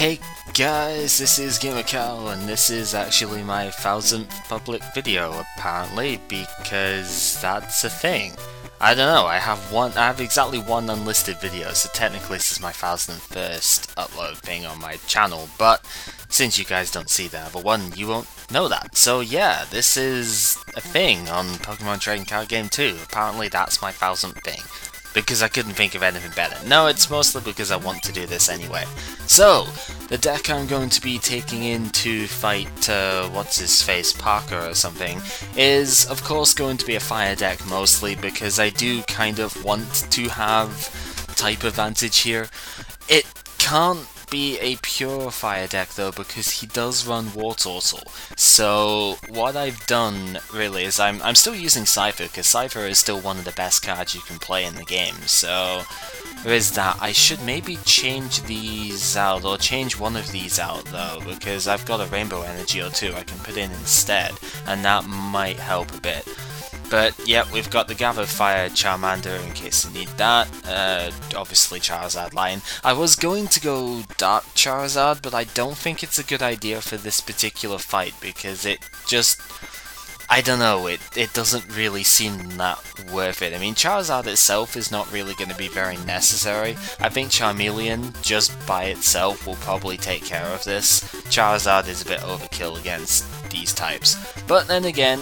Hey guys, this is GamerCal, and this is actually my 1000th public video, apparently, because that's a thing. I don't know, I have exactly one unlisted video, so technically this is my 1001st upload thing on my channel, but since you guys don't see the other one, you won't know that. So yeah, this is a thing on Pokemon Trading Card Game 2, apparently that's my 1000th thing. Because I couldn't think of anything better. No, it's mostly because I want to do this anyway. So, the deck I'm going to be taking in to fight, what's-his-face, Parker or something, is of course going to be a fire deck mostly, because I do kind of want to have type advantage here. It can't be a pure fire deck though, because he does run Wartortle. So what I've done really is I'm still using Cypher, because Cypher is still one of the best cards you can play in the game. So there is that. I should maybe change these out, or change one of these out though, because I've got a Rainbow Energy or two I can put in instead, and that might help a bit. But yeah, we've got the Gathered Fire Charmander in case you need that. Obviously Charizard line. I was going to go Dark Charizard, but I don't think it's a good idea for this particular fight because it just, I don't know, it doesn't really seem that worth it. I mean, Charizard itself is not really going to be very necessary. I think Charmeleon, just by itself, will probably take care of this. Charizard is a bit overkill against these types. But then again,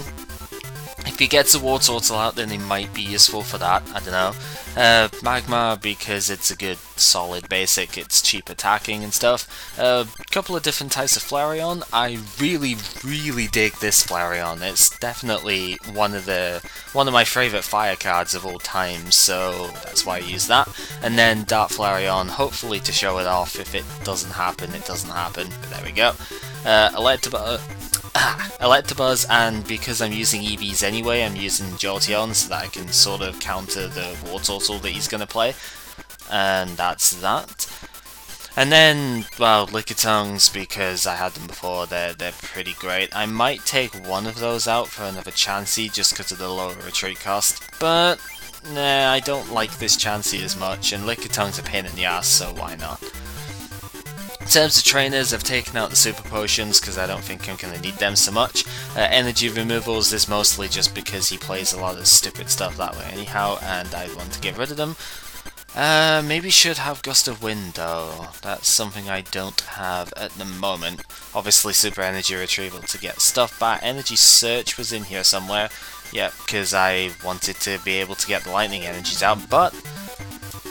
if he gets a Wartortle out, then he might be useful for that, I don't know. Magma, because it's a good, solid basic, it's cheap attacking and stuff. A couple of different types of Flareon. I really dig this Flareon. It's definitely one of my favourite fire cards of all time, so that's why I use that. And then Dark Flareon, hopefully to show it off. If it doesn't happen, it doesn't happen, but there we go. Electabuzz, and because I'm using EVs anyway, I'm using Jolteon so that I can sort of counter the Wartortle that he's going to play. And that's that. And then, well, Lickitungs, because I had them before, they're pretty great. I might take one of those out for another Chansey just because of the lower retreat cost, but nah, I don't like this Chansey as much, and Lickitung's a pain in the ass, so why not? In terms of trainers, I've taken out the Super Potions because I don't think I'm going to need them so much. Energy removals is mostly just because he plays a lot of stupid stuff that way anyhow, and I want to get rid of them. Maybe should have Gust of Wind though. That's something I don't have at the moment. Obviously Super Energy Retrieval to get stuff back. Energy Search was in here somewhere. Yep, because I wanted to be able to get the Lightning Energies out, but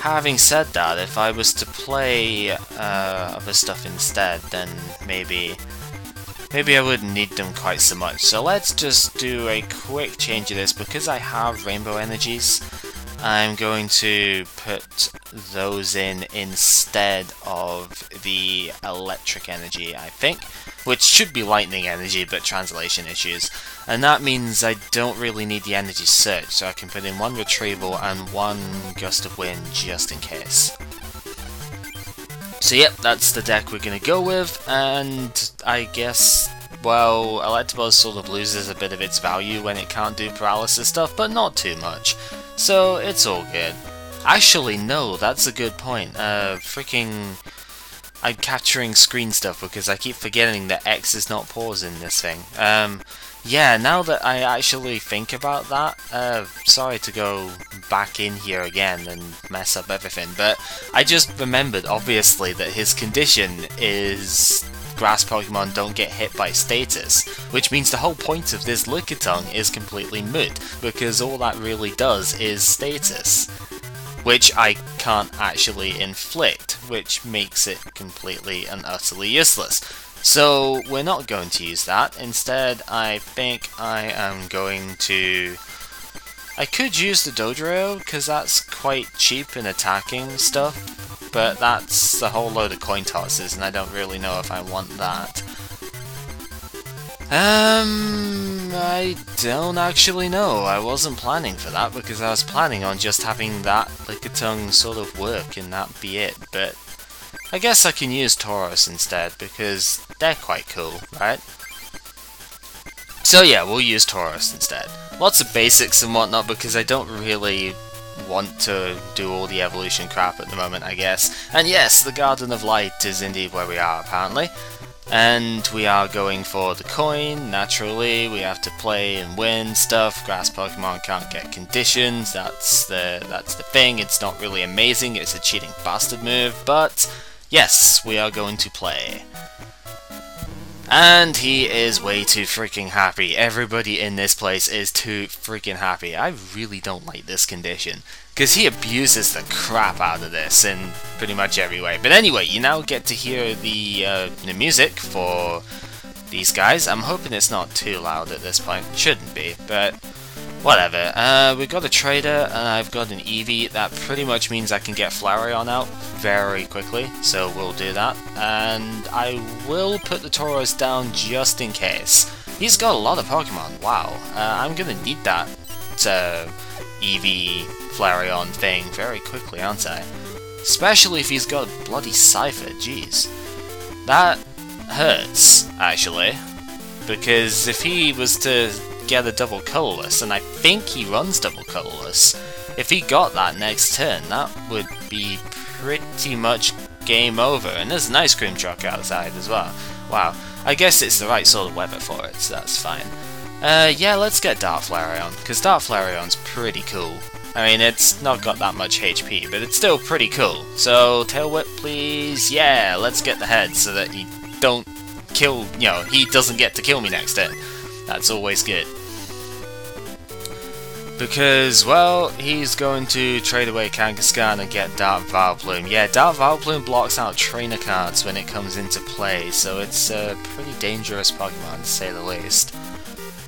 having said that, if I was to play other stuff instead, then maybe I wouldn't need them quite so much. So let's just do a quick change of this. Because I have Rainbow Energies, I'm going to put those in instead of the Electric Energy, I think, which should be Lightning Energy, but translation issues. And that means I don't really need the Energy Search, so I can put in one Retrieval and one Gust of Wind just in case. So yep, that's the deck we're going to go with, and I guess, well, Electabuzz sort of loses a bit of its value when it can't do paralysis stuff, but not too much. So it's all good. Actually, no, that's a good point. I'm capturing screen stuff because I keep forgetting that X is not pause in this thing. Yeah, now that I actually think about that, sorry to go back in here again and mess up everything, but I just remembered, obviously, that his condition is Grass Pokemon don't get hit by status, which means the whole point of this Lickitung is completely moot, because all that really does is status, which I can't actually inflict, which makes it completely and utterly useless. So we're not going to use that. Instead, I think I am going to... I could use the Dodrio, because that's quite cheap in attacking stuff, but that's a whole load of coin tosses, and I don't really know if I want that. I don't actually know. I wasn't planning for that, because I was planning on just having that Lickitung sort of work, and that be it, but I guess I can use Tauros instead, because they're quite cool, right? So yeah, we'll use Tauros instead. Lots of basics and whatnot, because I don't really want to do all the evolution crap at the moment, I guess. And yes, the Garden of Light is indeed where we are, apparently. And we are going for the coin, naturally. We have to play and win stuff. Grass Pokemon can't get conditions, that's the thing. It's not really amazing, it's a cheating bastard move, but yes, we are going to play. And he is way too freaking happy. Everybody in this place is too freaking happy. I really don't like this condition, because he abuses the crap out of this in pretty much every way. But anyway, you now get to hear the music for these guys. I'm hoping it's not too loud at this point. Shouldn't be, but whatever. We've got a trader, and I've got an Eevee. That pretty much means I can get Flareon out very quickly, so we'll do that. And I will put the Tauros down just in case. He's got a lot of Pokemon, wow. I'm gonna need that Eevee Flareon thing very quickly, aren't I? Especially if he's got a bloody Cypher, jeez. That hurts, actually. Because if he was to get a double colourless, and I think he runs double colourless, if he got that next turn, that would be pretty much game over. And there's an ice cream truck outside as well. Wow, I guess it's the right sort of weather for it, so that's fine. Yeah, let's get Dark Flareon, because Dark Flareon's pretty cool. I mean, it's not got that much HP, but it's still pretty cool. So, Tail Whip, please. Yeah, let's get the head so that he don't kill, you know, he doesn't get to kill me next turn. That's always good. Because, well, he's going to trade away Kangaskhan and get Dark Vileplume. Yeah, Dark Vileplume blocks out trainer cards when it comes into play, so it's a pretty dangerous Pokemon, to say the least.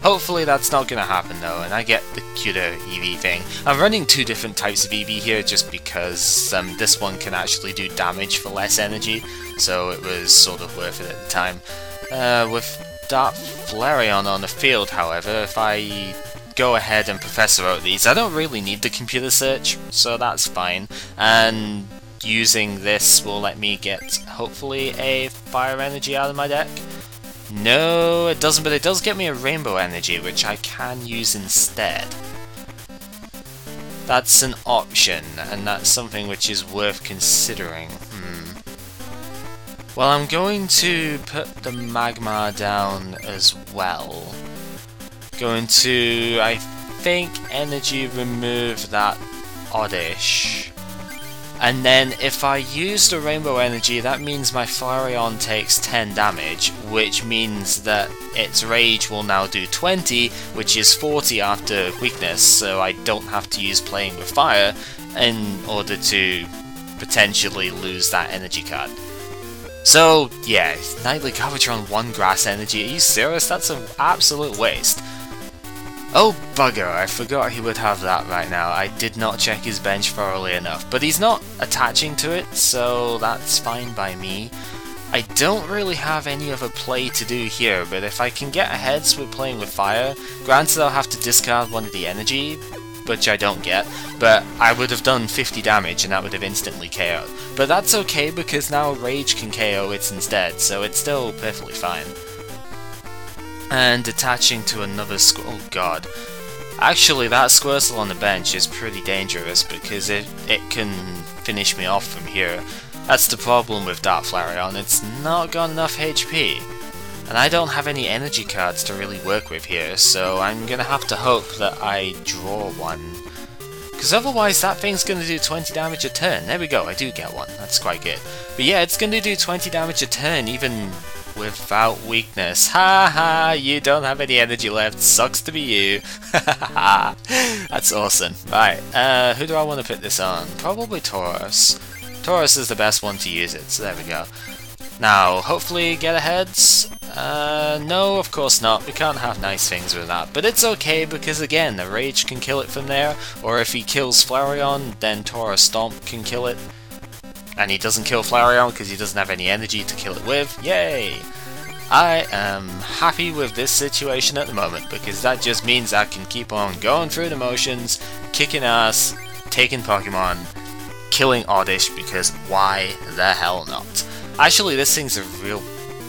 Hopefully that's not going to happen though, and I get the cuter Eevee thing. I'm running two different types of Eevee here just because this one can actually do damage for less energy, so it was sort of worth it at the time. With Dark Flareon on the field, however, if I go ahead and Professor Oak these, I don't really need the computer search, so that's fine. And using this will let me get, hopefully, a Fire Energy out of my deck. No, it doesn't, but it does get me a Rainbow Energy, which I can use instead. That's an option, and that's something which is worth considering. Well, I'm going to put the Magmar down as well. Going to, I think, Energy remove that Oddish. And then if I use the Rainbow Energy, that means my Flareon takes 10 damage, which means that its Rage will now do 20, which is 40 after Weakness, so I don't have to use Playing with Fire in order to potentially lose that energy card. So, yeah, Nightly Galvatron 1 Grass Energy, are you serious? That's an absolute waste. Oh bugger, I forgot he would have that right now. I did not check his bench thoroughly enough, but he's not attaching to it, so that's fine by me. I don't really have any other play to do here, but if I can get ahead with Playing with Fire, granted I'll have to discard one of the energy, which I don't get, but I would have done 50 damage and that would have instantly KO'd. But that's okay because now Rage can KO it instead, so it's still perfectly fine. And attaching to another oh god. Actually, that Squirtle on the bench is pretty dangerous because it can finish me off from here. That's the problem with Dark Flareon, it's not got enough HP. And I don't have any energy cards to really work with here, so I'm gonna have to hope that I draw one. Because otherwise that thing's gonna do 20 damage a turn. There we go, I do get one, that's quite good. But yeah, it's gonna do 20 damage a turn even without weakness. Ha ha, you don't have any energy left, sucks to be you. That's awesome. Right, who do I want to put this on? Probably Tauros. Tauros is the best one to use it, so there we go. Now, hopefully get aheads. No, of course not. We can't have nice things with that. But it's okay because, again, the Rage can kill it from there. Or if he kills Flareon, then Tauros Stomp can kill it. And he doesn't kill Flareon because he doesn't have any energy to kill it with. Yay! I am happy with this situation at the moment because that just means I can keep on going through the motions, kicking ass, taking Pokemon, killing Oddish because why the hell not? Actually, this thing's a real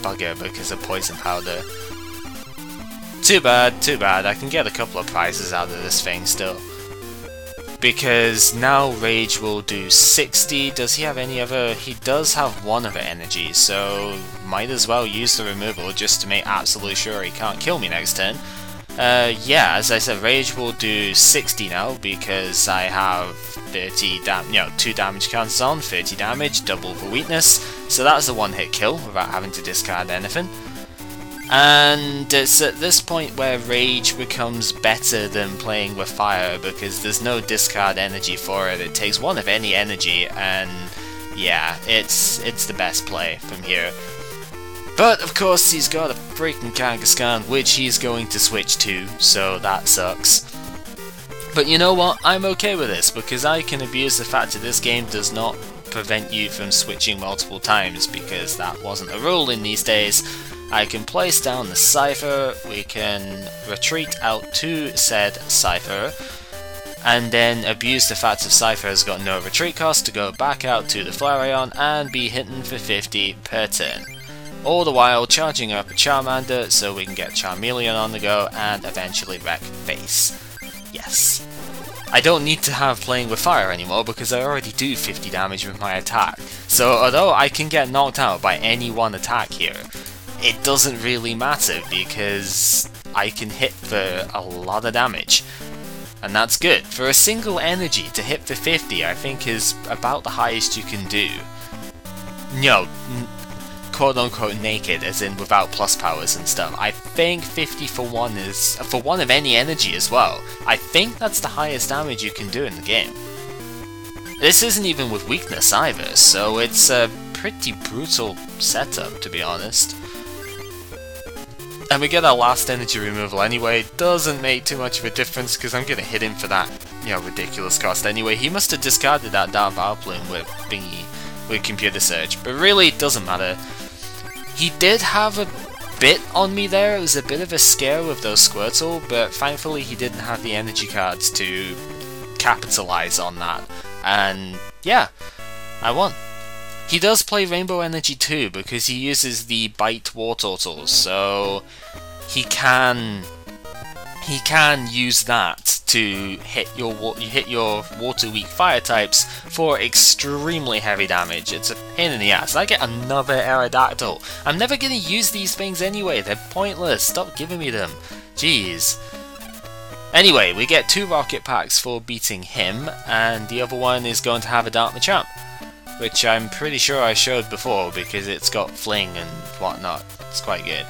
bugger because of Poison Powder. Too bad, too bad. I can get a couple of prizes out of this thing still. because now Rage will do 60. Does he have any other? He does have one other energy, so might as well use the removal just to make absolutely sure he can't kill me next turn. Yeah, as I said, Rage will do 60 now because I have 2 damage counters on, 30 damage, double for weakness, so that's a one-hit kill without having to discard anything. And it's at this point where Rage becomes better than playing with Fire because there's no discard energy for it. It takes one of any energy, and yeah, it's the best play from here. But of course he's got a freaking Kangaskhan, which he's going to switch to, so that sucks. But you know what, I'm okay with this because I can abuse the fact that this game does not prevent you from switching multiple times, because that wasn't a rule in these days. I can place down the Cypher, we can retreat out to said Cypher, and then abuse the fact that Cypher has got no retreat cost to go back out to the Flareon and be hitting for 50 per turn. All the while charging up a Charmander so we can get Charmeleon on the go and eventually wreck face. Yes. I don't need to have playing with fire anymore because I already do 50 damage with my attack. So although I can get knocked out by any one attack here, it doesn't really matter because I can hit for a lot of damage. And that's good. For a single energy to hit for 50 I think is about the highest you can do. No, quote unquote naked, as in without plus powers and stuff. I think 50 for one is, for one of any energy as well, I think that's the highest damage you can do in the game. This isn't even with weakness either, so it's a pretty brutal setup to be honest. And we get our last energy removal anyway. Doesn't make too much of a difference because I'm gonna hit him for that, ridiculous cost anyway. He must have discarded that Dark Flareon with Bingy, with Computer Search, but really it doesn't matter. He did have a bit on me there. It was a bit of a scare with those Squirtle, but thankfully he didn't have the energy cards to capitalize on that. And yeah, I won. He does play Rainbow Energy too, because he uses the Bite War Turtles, so he can use that to hit your water weak fire types for extremely heavy damage. It's a pain in the ass. I get another Aerodactyl. I'm never gonna use these things anyway. They're pointless. Stop giving me them. Jeez. Anyway, we get 2 rocket packs for beating him, and the other one is going to have a Dark Machamp, which I'm pretty sure I showed before because it's got Fling and whatnot. It's quite good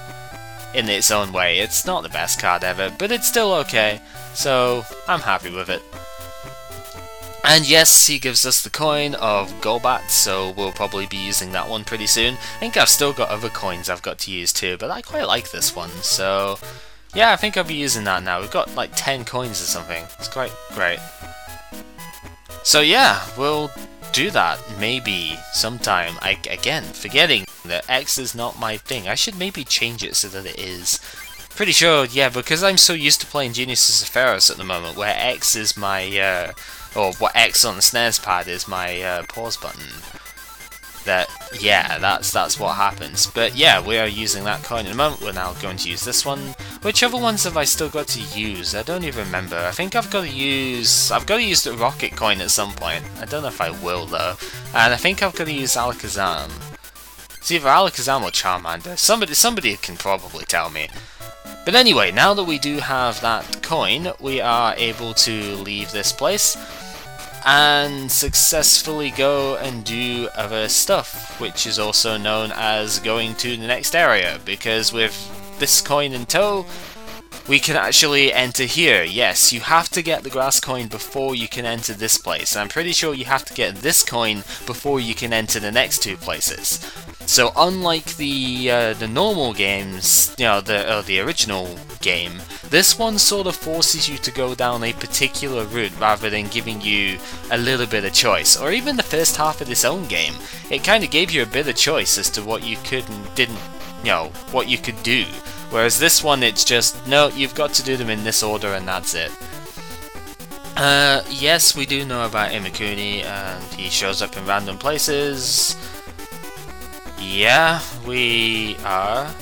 in its own way. It's not the best card ever, but it's still okay, so I'm happy with it. And yes, he gives us the coin of Golbat, so we'll probably be using that one pretty soon. I think I've still got other coins I've got to use too, but I quite like this one, so yeah, I think I'll be using that now. We've got like 10 coins or something. It's quite great. So yeah, we'll do that maybe sometime. Again, forgetting that X is not my thing. I should maybe change it so that it is. Pretty sure, yeah, because I'm so used to playing Genesis Sephiroth at the moment, where X is my, or what X on the SNES pad is my pause button. That, yeah, that's what happens. But yeah, we are using that coin in a moment. We're now going to use this one. Which other ones have I still got to use? I don't even remember. I think I've got to use the rocket coin at some point. I don't know if I will though. And I think I've got to use Alakazam. It's either Alakazam or Charmander. Somebody can probably tell me. But anyway, now that we do have that coin, we are able to leave this place and successfully go and do other stuff, which is also known as going to the next area, because with this coin in tow, we can actually enter here. Yes, you have to get the grass coin before you can enter this place. I'm pretty sure you have to get this coin before you can enter the next 2 places. So unlike the normal games, the original game, this one sort of forces you to go down a particular route rather than giving you a little bit of choice. Or even the first half of this own game, it kind of gave you a bit of choice as to what you could and didn't, what you could do. Whereas this one, it's just, no, you've got to do them in this order and that's it. Yes, we do know about Imakuni, and he shows up in random places. Yeah, we are.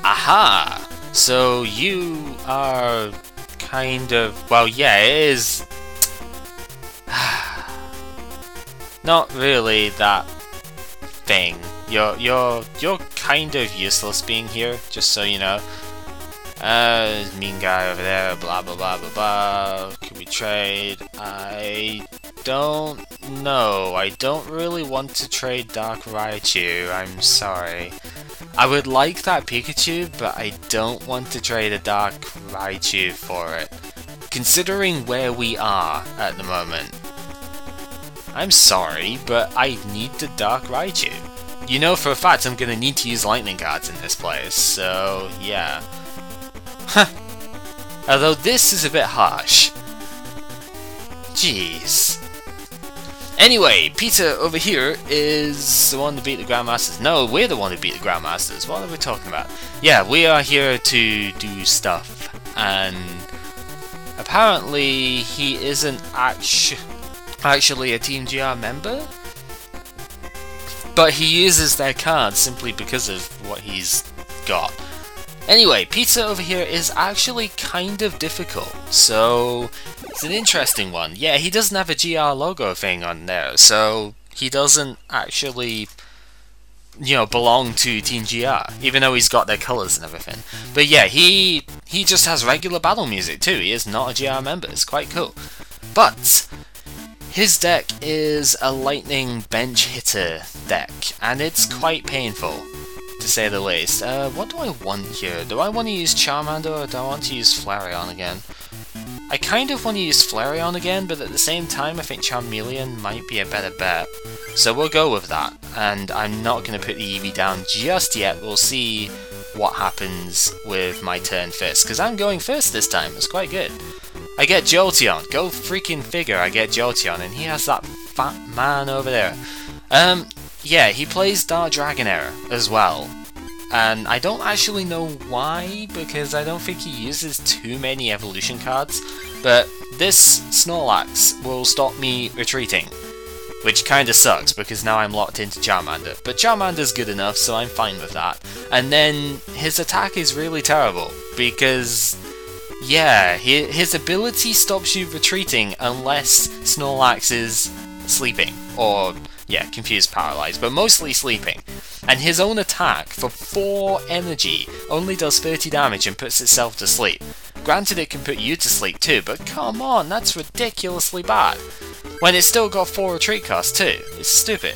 Aha! So you are kind of... Well, yeah, it is... not really that thing. You're kind of useless being here, just so you know. Mean guy over there, blah blah blah blah blah. Can we trade? I don't know. I don't really want to trade Dark Raichu, I'm sorry. I would like that Pikachu, but I don't want to trade a Dark Raichu for it. Considering where we are at the moment. I'm sorry, but I need the Dark Raichu. You know for a fact I'm gonna need to use lightning cards in this place, so yeah. Although this is a bit harsh. Jeez. Anyway, Peter over here is the one to beat the Grandmasters. No, we're the one who beat the Grandmasters. What are we talking about? Yeah, we are here to do stuff. And apparently he isn't actually a Team GR member? But he uses their cards simply because of what he's got. Anyway, Pizza over here is actually kind of difficult, so it's an interesting one. Yeah, he doesn't have a GR logo thing on there, so he doesn't actually, you know, belong to Team GR, even though he's got their colours and everything. But yeah, he just has regular battle music too. He is not a GR member. It's quite cool. But his deck is a lightning bench hitter deck, and it's quite painful, to say the least. What do I want here? Do I want to use Charmander or do I want to use Flareon again? I kind of want to use Flareon again, but at the same time I think Charmeleon might be a better bet. So we'll go with that, and I'm not going to put the Eevee down just yet. We'll see what happens with my turn first, because I'm going first this time. It's quite good. I get Jolteon. Go freaking figure, I get Jolteon, and he has that fat man over there. Yeah, he plays Dark Dragonair as well, and I don't actually know why, because I don't think he uses too many evolution cards, but this Snorlax will stop me retreating, which kinda sucks, because now I'm locked into Charmander, but Charmander's good enough, so I'm fine with that. And then his attack is really terrible, because yeah, his ability stops you retreating unless Snorlax is sleeping, or yeah, confused, paralyzed, but mostly sleeping. And his own attack for 4 energy only does 30 damage and puts itself to sleep. Granted, it can put you to sleep too, but come on, that's ridiculously bad. When it's still got 4 retreat costs too. It's stupid.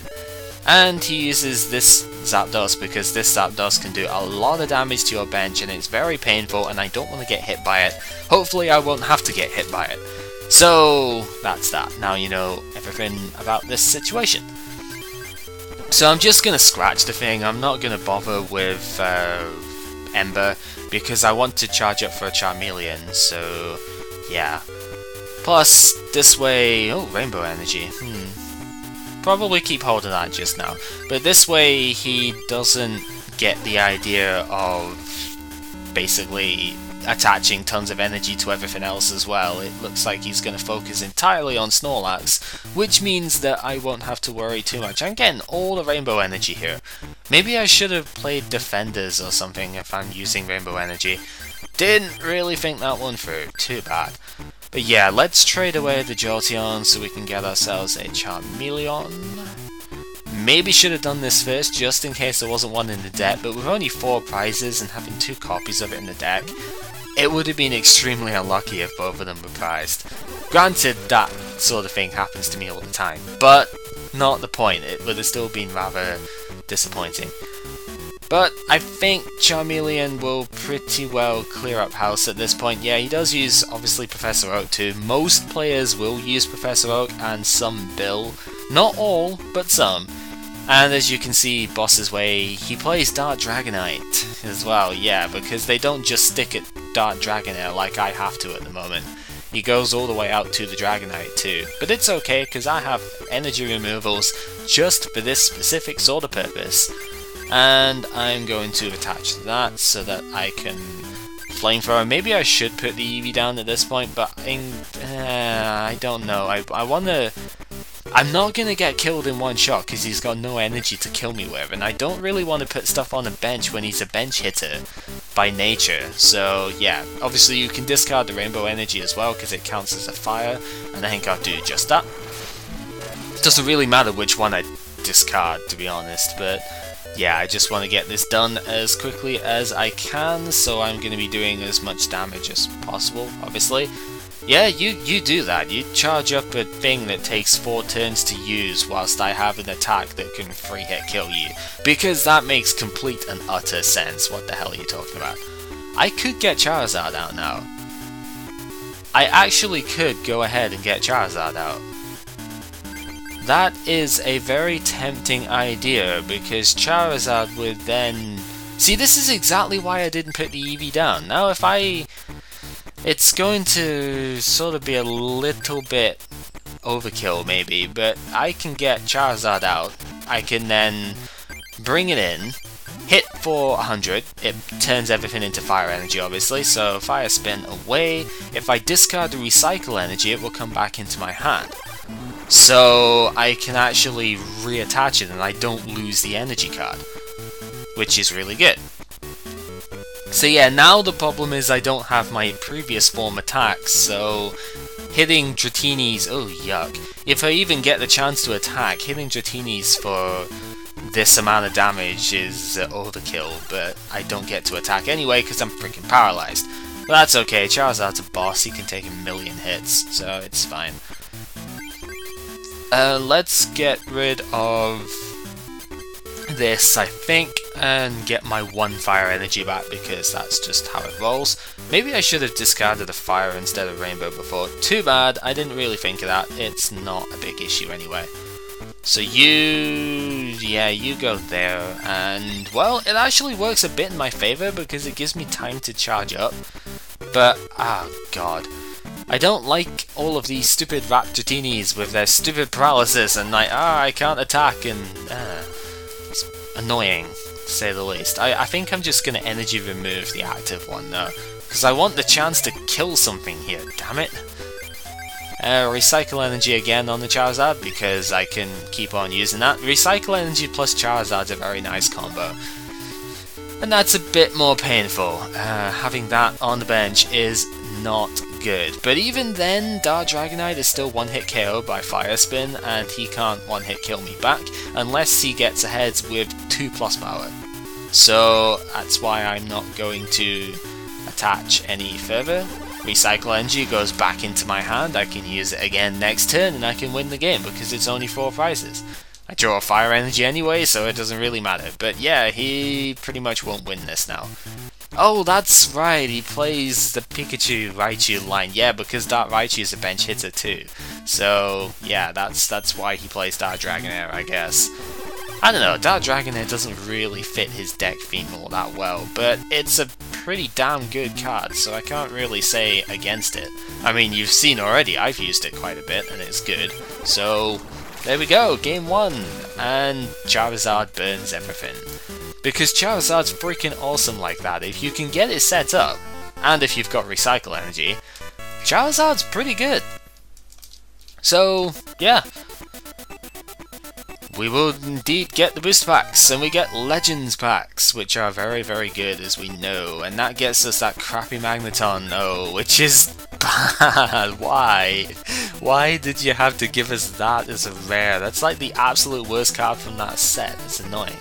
And he uses this Zapdos because this Zapdos can do a lot of damage to your bench and it's very painful and I don't want to get hit by it. Hopefully I won't have to get hit by it. So that's that. Now you know everything about this situation. So I'm just going to scratch the thing. I'm not going to bother with Ember because I want to charge up for a Charmeleon, so yeah. Plus, this way... oh, Rainbow Energy. Probably keep hold of that just now. But this way he doesn't get the idea of basically attaching tons of energy to everything else as well. It looks like he's going to focus entirely on Snorlax, which means that I won't have to worry too much. I'm getting all the Rainbow Energy here. Maybe I should have played Defenders or something if I'm using Rainbow Energy. Didn't really think that one through. Too bad. But yeah, let's trade away the Jolteon so we can get ourselves a Charmeleon. Maybe should have done this first just in case there wasn't one in the deck, but with only 4 prizes and having 2 copies of it in the deck, it would have been extremely unlucky if both of them were prized. Granted, that sort of thing happens to me all the time, but not the point. It would have still been rather disappointing. But I think Charmeleon will pretty well clear up house at this point. Yeah, he does use, obviously, Professor Oak too. Most players will use Professor Oak and some Bill. Not all, but some. And as you can see, Boss's Way, he plays Dark Dragonite as well, yeah, because they don't just stick at Dark Dragonair like I have to at the moment. He goes all the way out to the Dragonite too. But it's okay, because I have energy removals just for this specific sort of purpose. And I'm going to attach that so that I can Flamethrower. Maybe I should put the Eevee down at this point, but I don't know. I want to... I'm not going to get killed in one shot because he's got no energy to kill me with, and I don't really want to put stuff on the bench when he's a bench hitter. by nature. So yeah, obviously you can discard the rainbow energy as well because it counts as a fire, and I think I'll do just that. Doesn't really matter which one I discard, to be honest, but yeah, I just want to get this done as quickly as I can, so I'm going to be doing as much damage as possible, obviously. Yeah, you do that. You charge up a thing that takes 4 turns to use whilst I have an attack that can free hit kill you. Because that makes complete and utter sense. What the hell are you talking about? I could get Charizard out now. I actually could go ahead and get Charizard out. That is a very tempting idea, because Charizard would then... See, this is exactly why I didn't put the EV down. Now if I... It's going to sort of be a little bit overkill maybe, but I can get Charizard out. I can then bring it in, hit for 100, it turns everything into fire energy obviously, so fire spin away. If I discard the recycle energy, it will come back into my hand. So I can actually reattach it and I don't lose the energy card, which is really good. So yeah, now the problem is I don't have my previous form attacks, so hitting Dratini's, oh yuck. If I even get the chance to attack, hitting Dratini's for this amount of damage is overkill, but I don't get to attack anyway because I'm freaking paralyzed. But that's okay, Charizard's a boss, he can take a million hits, so it's fine. Let's get rid of this, I think, and get my 1 fire energy back, because that's just how it rolls. Maybe I should have discarded a fire instead of rainbow before. Too bad, I didn't really think of that. It's not a big issue anyway. So you go there, and well, it actually works a bit in my favor because it gives me time to charge up. But, oh god. I don't like all of these stupid Raptortinis with their stupid paralysis and like, I can't attack, and it's annoying, to say the least. I think I'm just going to energy remove the active one though, because I want the chance to kill something here, damn it. Recycle energy again on the Charizard, because I can keep on using that. Recycle energy plus Charizard's a very nice combo. And that's a bit more painful. Having that on the bench is not good. But even then, Dark Dragonite is still one-hit KO by Fire Spin, and he can't one-hit kill me back unless he gets ahead with 2+ power. So that's why I'm not going to attach any further. Recycle Energy goes back into my hand, I can use it again next turn and I can win the game because it's only 4 prizes. I draw Fire Energy anyway, so it doesn't really matter. But yeah, he pretty much won't win this now. Oh, that's right, he plays the Pikachu Raichu line. Yeah, because Dark Raichu is a bench hitter too. So yeah, that's why he plays Dark Dragonair, I guess. I don't know, Dark Dragonair doesn't really fit his deck theme all that well, but it's a pretty damn good card, so I can't really say against it. I mean, you've seen already, I've used it quite a bit, and it's good. So, there we go, game 1, and Charizard burns everything. Because Charizard's freaking awesome like that. If you can get it set up, and if you've got Recycle Energy, Charizard's pretty good. So, yeah. We will indeed get the booster packs, and we get Legends packs, which are very, very good, as we know, and that gets us that crappy Magneton, which is bad. Why? Why did you have to give us that as a rare? That's like the absolute worst card from that set. It's annoying.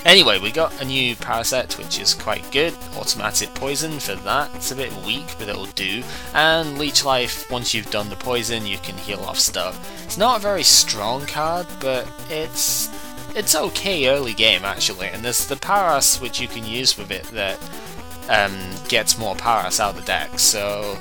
Anyway, we got a new Parasect, which is quite good. Automatic Poison for that. It's a bit weak, but it'll do. And Leech Life, once you've done the poison, you can heal off stuff. It's not a very strong card, but it's okay early game, actually. And there's the Paras, which you can use with it, that gets more Paras out of the deck, so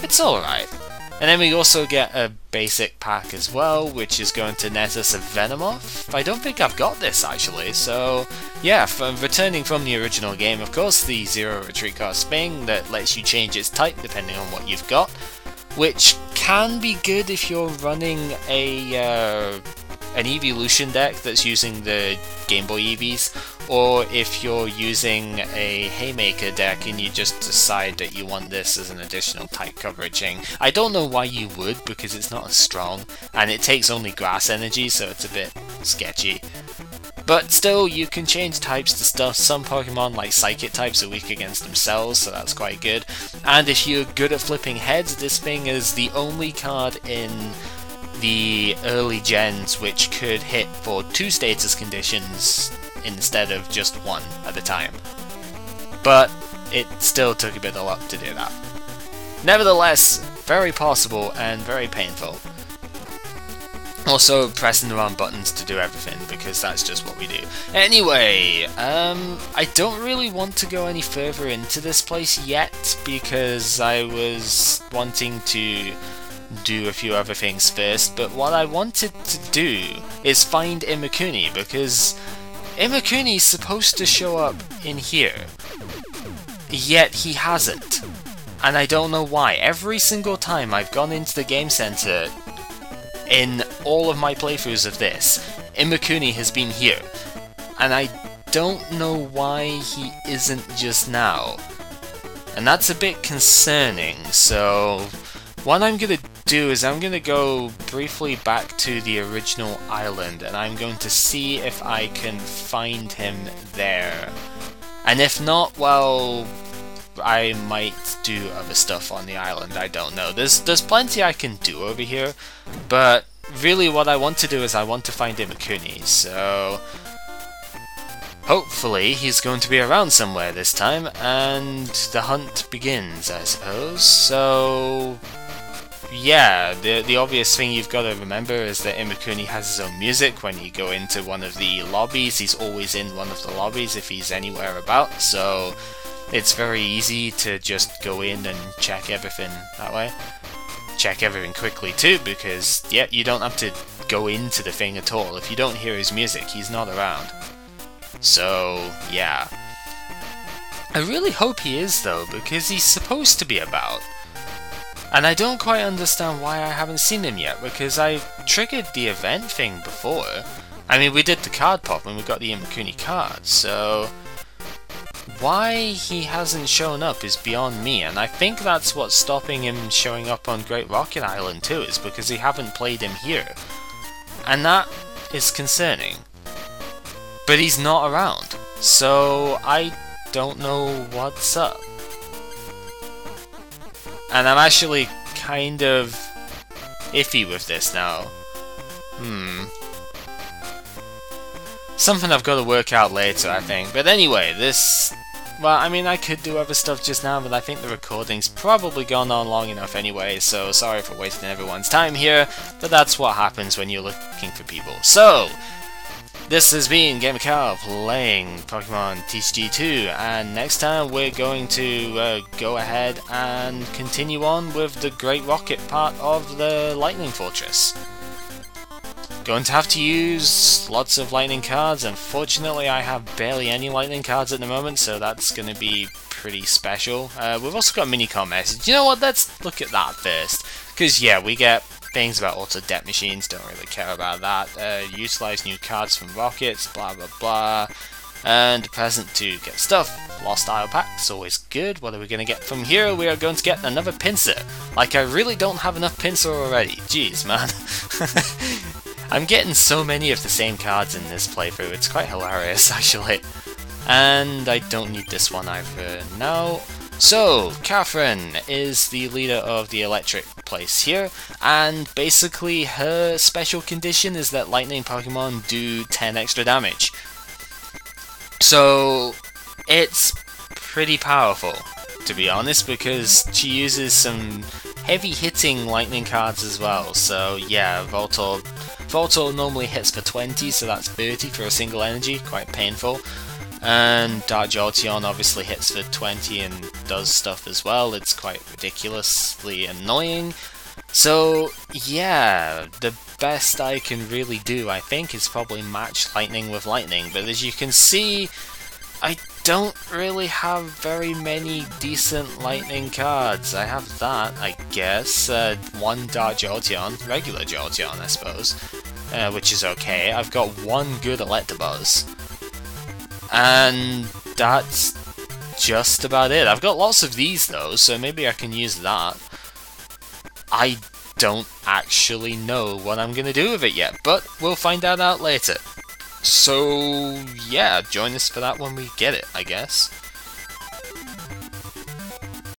it's alright. And then we also get a basic pack as well, which is going to net us a Venomoth. I don't think I've got this actually, so yeah, returning from the original game, of course, the 0 retreat cost thing that lets you change its type depending on what you've got, which can be good if you're running a an evolution deck that's using the Game Boy EVs, or if you're using a Haymaker deck and you just decide that you want this as an additional type coveraging. I don't know why you would, because it's not as strong, and it takes only grass energy, so it's a bit sketchy. But still, you can change types to stuff. Some Pokemon, like Psychic types, are weak against themselves, so that's quite good. And if you're good at flipping heads, this thing is the only card in the early gens which could hit for 2 status conditions instead of just 1 at a time. But it still took a bit of luck to do that. Nevertheless, very possible and very painful. Also, pressing the wrong buttons to do everything, because that's just what we do. Anyway, I don't really want to go any further into this place yet, because I was wanting to do a few other things first, but what I wanted to do is find Imakuni, because Imakuni's supposed to show up in here, yet he hasn't. And I don't know why. Every single time I've gone into the game center in all of my playthroughs of this, Imakuni has been here, and I don't know why he isn't just now. And that's a bit concerning, so what I'm gonna do is I'm gonna go briefly back to the original island, and I'm going to see if I can find him there. And if not, well, I might do other stuff on the island, I don't know. There's plenty I can do over here, but really what I want to do is I want to find Imakuni, so hopefully he's going to be around somewhere this time, and the hunt begins, I suppose. So yeah, the obvious thing you've got to remember is that Imakuni has his own music. When you go into one of the lobbies, he's always in one of the lobbies if he's anywhere about, so it's very easy to just go in and check everything that way. Check everything quickly too, because yeah, you don't have to go into the thing at all. If you don't hear his music, he's not around. So yeah, I really hope he is though, because he's supposed to be about. And I don't quite understand why I haven't seen him yet, because I triggered the event thing before. I mean, we did the card pop and we got the Imakuni card, so why he hasn't shown up is beyond me, and I think that's what's stopping him showing up on Great Rocket Island too, is because they haven't played him here. And that is concerning. But he's not around, so I don't know what's up. And I'm actually kind of iffy with this now. Something I've got to work out later, I think. But anyway, this... well, I mean, I could do other stuff just now, but I think the recording's probably gone on long enough anyway, so sorry for wasting everyone's time here, but that's what happens when you're looking for people. So, this has been GamerCal playing Pokemon TCG2, and next time we're going to go ahead and continue on with the Great Rocket part of the Lightning Fortress. Going to have to use lots of lightning cards. Unfortunately, I have barely any lightning cards at the moment, so that's going to be pretty special. We've also got a mini-con message. You know what, let's look at that first. Because yeah, we get things about auto debt machines, don't really care about that. Utilize new cards from rockets, blah blah blah. And a present to get stuff. Lost Isle Pack's always good. What are we going to get from here? We are going to get another pincer. Like, I really don't have enough pincer already. Jeez, man. I'm getting so many of the same cards in this playthrough, it's quite hilarious actually. And I don't need this one either now. So, Catherine is the leader of the electric place here, and basically her special condition is that lightning Pokemon do 10 extra damage. So, it's pretty powerful, to be honest, because she uses some heavy hitting lightning cards as well. So yeah, Voltorb normally hits for 20, so that's 30 for a single energy, quite painful. And Dark Jolteon obviously hits for 20 and does stuff as well, it's quite ridiculously annoying. So yeah, the best I can really do, I think, is probably match lightning with lightning, but as you can see, I don't really have very many decent lightning cards. I have that, I guess, one Dark Jolteon, regular Jolteon I suppose, which is okay. I've got one good Electabuzz. And that's just about it. I've got lots of these though, so maybe I can use that. I don't actually know what I'm gonna do with it yet, but we'll find out later. So yeah, join us for that when we get it, I guess.